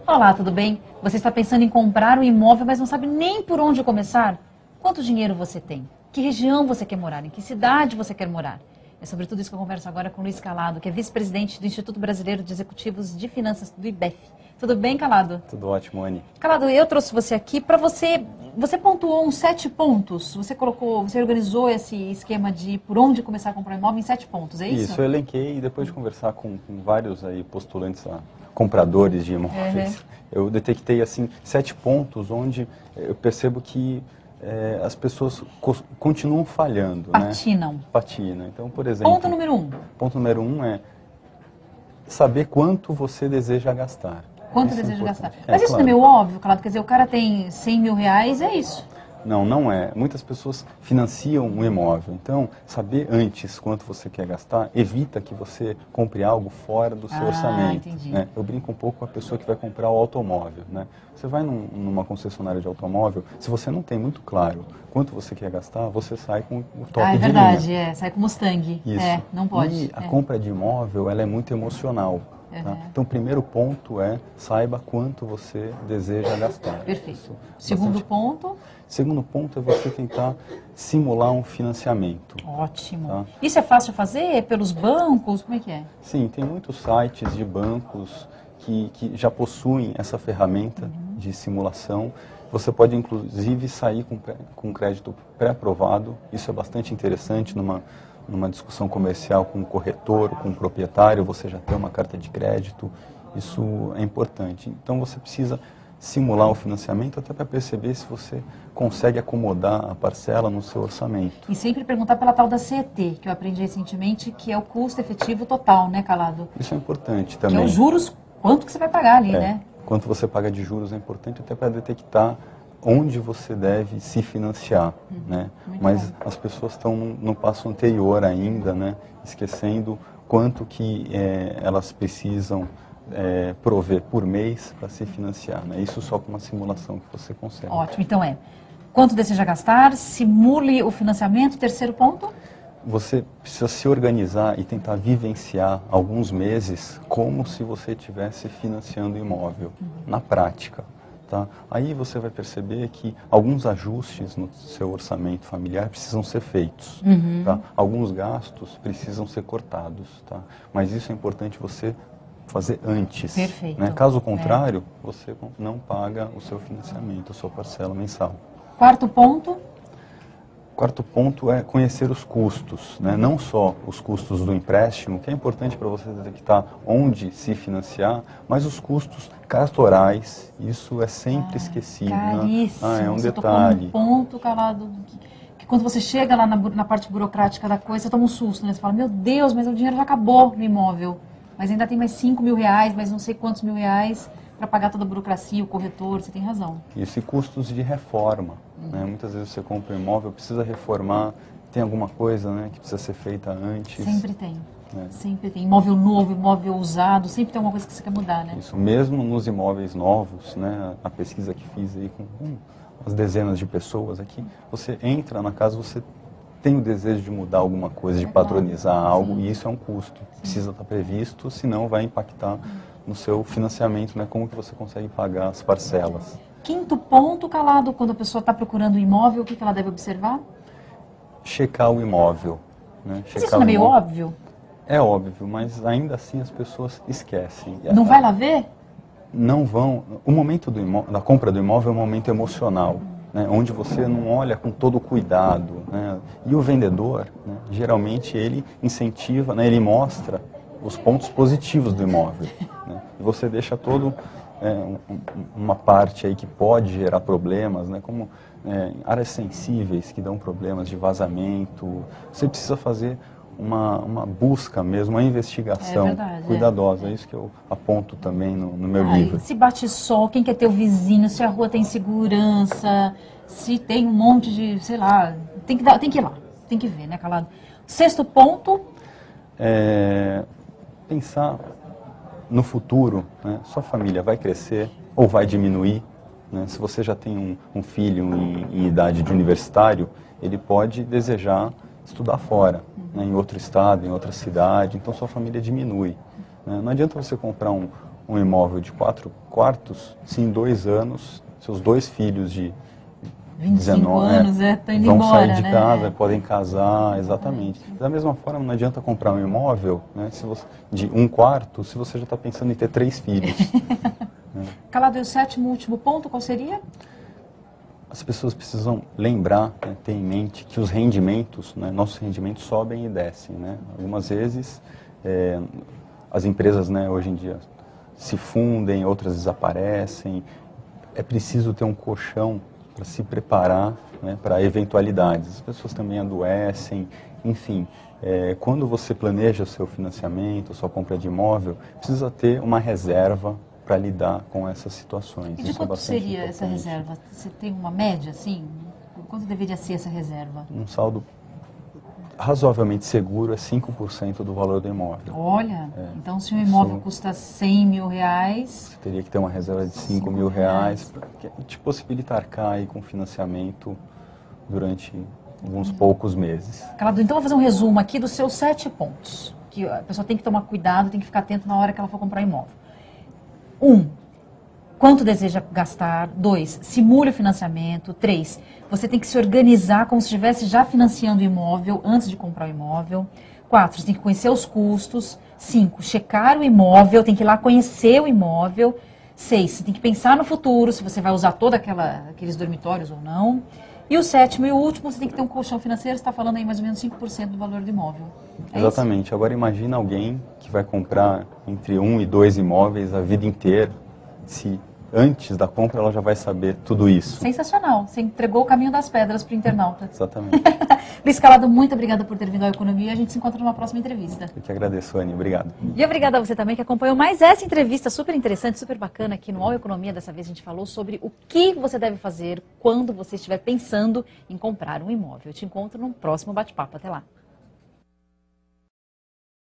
Olá, tudo bem? Você está pensando em comprar um imóvel, mas não sabe nem por onde começar? Quanto dinheiro você tem? Que região você quer morar? Em que cidade você quer morar? É sobre tudo isso que eu converso agora com o Luiz Calado, que é vice-presidente do Instituto Brasileiro de Executivos de Finanças, do IBEF. Tudo bem, Calado? Tudo ótimo, Anny. Calado, eu trouxe você aqui para você pontuou uns 7 pontos. Você organizou esse esquema de por onde começar a comprar imóvel em 7 pontos, é isso? Isso, eu elenquei e depois de conversar com vários aí postulantes, compradores de imóveis, eu detectei assim 7 pontos onde eu percebo que as pessoas continuam falhando. Patinam. Né? Patinam. Então, por exemplo... Ponto número 1. Ponto número 1 é saber quanto você deseja gastar. Quanto deseja gastar. Mas isso não é meio óbvio, Calado? Quer dizer, o cara tem 100 mil reais, é isso. Não, não é. Muitas pessoas financiam um imóvel. Então, saber antes quanto você quer gastar evita que você compre algo fora do seu orçamento. Entendi. Né? Eu brinco um pouco com a pessoa que vai comprar o automóvel. Né? Você vai numa concessionária de automóvel, se você não tem muito claro quanto você quer gastar, você sai com o top de linha. É verdade, sai com Mustang. Isso. Não pode. E a compra de imóvel, ela é muito emocional. Tá? Então, o primeiro ponto é saiba quanto você deseja gastar. Perfeito. Segundo ponto? Segundo ponto é você tentar simular um financiamento. Ótimo. Tá? Isso é fácil de fazer? Pelos bancos? Como é que é? Sim, tem muitos sites de bancos que já possuem essa ferramenta de simulação. Você pode, inclusive, sair com crédito pré-aprovado. Isso é bastante interessante numa discussão comercial com o corretor, com o proprietário, você já tem uma carta de crédito, isso é importante. Então você precisa simular o financiamento até para perceber se você consegue acomodar a parcela no seu orçamento. E sempre perguntar pela tal da CET, que eu aprendi recentemente, que é o custo efetivo total, né, Calado? Isso é importante também. Que é os juros, quanto que você vai pagar ali, né? Quanto você paga de juros é importante até para detectar onde você deve se financiar, né? Mas bom. As pessoas estão no passo anterior ainda, né? Esquecendo quanto que elas precisam prover por mês para se financiar, né? Isso só com uma simulação que você consegue. Ótimo, então quanto deseja gastar, simule o financiamento, terceiro ponto? Você precisa se organizar e tentar vivenciar alguns meses como se você estivesse financiando o imóvel, na prática. Tá? Aí você vai perceber que alguns ajustes no seu orçamento familiar precisam ser feitos. Tá? Alguns gastos precisam ser cortados. Tá? Mas isso é importante você fazer antes. Perfeito. Né? Caso contrário, você não paga o seu financiamento, a sua parcela mensal. Quarto ponto? Quarto ponto é conhecer os custos, né? Não só os custos do empréstimo, que é importante para você detectar onde se financiar, mas os custos cartorais, isso é sempre esquecido. Caríssimo. Né? É um você detalhe. Tocou num ponto, Calado, que quando você chega lá na parte burocrática da coisa, você toma um susto, né? Você fala, meu Deus, mas o dinheiro já acabou no imóvel, mas ainda tem mais 5 mil reais, mais não sei quantos mil reais para pagar toda a burocracia, o corretor, você tem razão. Isso, e custos de reforma. Né? Muitas vezes você compra um imóvel, precisa reformar, tem alguma coisa, né, que precisa ser feita antes. Sempre tem. Sempre tem. Imóvel novo, imóvel usado, sempre tem alguma coisa que você quer mudar, né? Isso, mesmo nos imóveis novos, né, a pesquisa que fiz aí com umas dezenas de pessoas aqui, você entra na casa, você tem o desejo de mudar alguma coisa, de padronizar algo, e isso é um custo. Precisa estar previsto, senão vai impactar no seu financiamento, né, como que você consegue pagar as parcelas. Quinto ponto, Calado, quando a pessoa está procurando um imóvel, o que ela deve observar? Checar o imóvel. Né? Mas isso não é meio óbvio? É óbvio, mas ainda assim as pessoas esquecem. Não vai lá ver? Não vão. O momento da compra do imóvel é um momento emocional, né? Onde você não olha com todo o cuidado. Né? E o vendedor, né, geralmente, ele incentiva, né, ele mostra os pontos positivos do imóvel. Né? E você deixa todo... uma parte aí que pode gerar problemas, né, como áreas sensíveis que dão problemas de vazamento. Você precisa fazer uma busca mesmo, uma investigação cuidadosa. É isso que eu aponto também no meu livro. Se bate sol, quem quer ter o vizinho, se a rua tem segurança, se tem um monte de, sei lá, tem que ir lá, tem que ver, né, Calado? Sexto ponto? Pensar no futuro, né, sua família vai crescer ou vai diminuir? Né? Se você já tem um filho em idade de universitário, ele pode desejar estudar fora, né, em outro estado, em outra cidade, então sua família diminui. Né? Não adianta você comprar um um imóvel de 4 quartos, se em 2 anos, seus 2 filhos de 25 anos, estão indo vão embora, sair de né? casa, podem casar, exatamente. Da mesma forma, não adianta comprar um imóvel, né, se você, de 1 quarto, se você já está pensando em ter 3 filhos. Né? Calado, e o sétimo último ponto, qual seria? As pessoas precisam lembrar, né, ter em mente que os rendimentos, né, nossos rendimentos sobem e descem. Né? Algumas vezes, as empresas, né, hoje em dia se fundem, outras desaparecem. É preciso ter um colchão para se preparar, né, para eventualidades. As pessoas também adoecem, enfim. Quando você planeja o seu financiamento, sua compra de imóvel, precisa ter uma reserva para lidar com essas situações. E de quanto seria essa reserva? Você tem uma média, assim? Quanto deveria ser essa reserva? Um saldo razoavelmente seguro é 5% do valor do imóvel. Olha, então se um imóvel custa 100 mil reais... Você teria que ter uma reserva de 5 mil reais para te possibilitar arcar aí com financiamento durante alguns poucos meses. Calado, então vou fazer um resumo aqui dos seus 7 pontos, que a pessoa tem que tomar cuidado, tem que ficar atento na hora que ela for comprar imóvel. 1. Quanto deseja gastar? 2. Simule o financiamento. 3. Você tem que se organizar como se estivesse já financiando o imóvel antes de comprar o imóvel. 4. Você tem que conhecer os custos. 5. Checar o imóvel, tem que ir lá conhecer o imóvel. 6. Você tem que pensar no futuro, se você vai usar todos aqueles dormitórios ou não. E o 7º e o último, você tem que ter um colchão financeiro, você está falando aí mais ou menos 5% do valor do imóvel. Exatamente. Isso? Agora imagina alguém que vai comprar entre 1 e 2 imóveis a vida inteira, se antes da compra ela já vai saber tudo isso. Sensacional. Você entregou o caminho das pedras para o internauta. Exatamente. Luiz Calado, muito obrigada por ter vindo ao Economia e a gente se encontra numa próxima entrevista. Eu que agradeço, Anny. Obrigado. E obrigada a você também que acompanhou mais essa entrevista super interessante, super bacana aqui no All Economia. Dessa vez a gente falou sobre o que você deve fazer quando você estiver pensando em comprar um imóvel. Eu te encontro no próximo bate-papo. Até lá.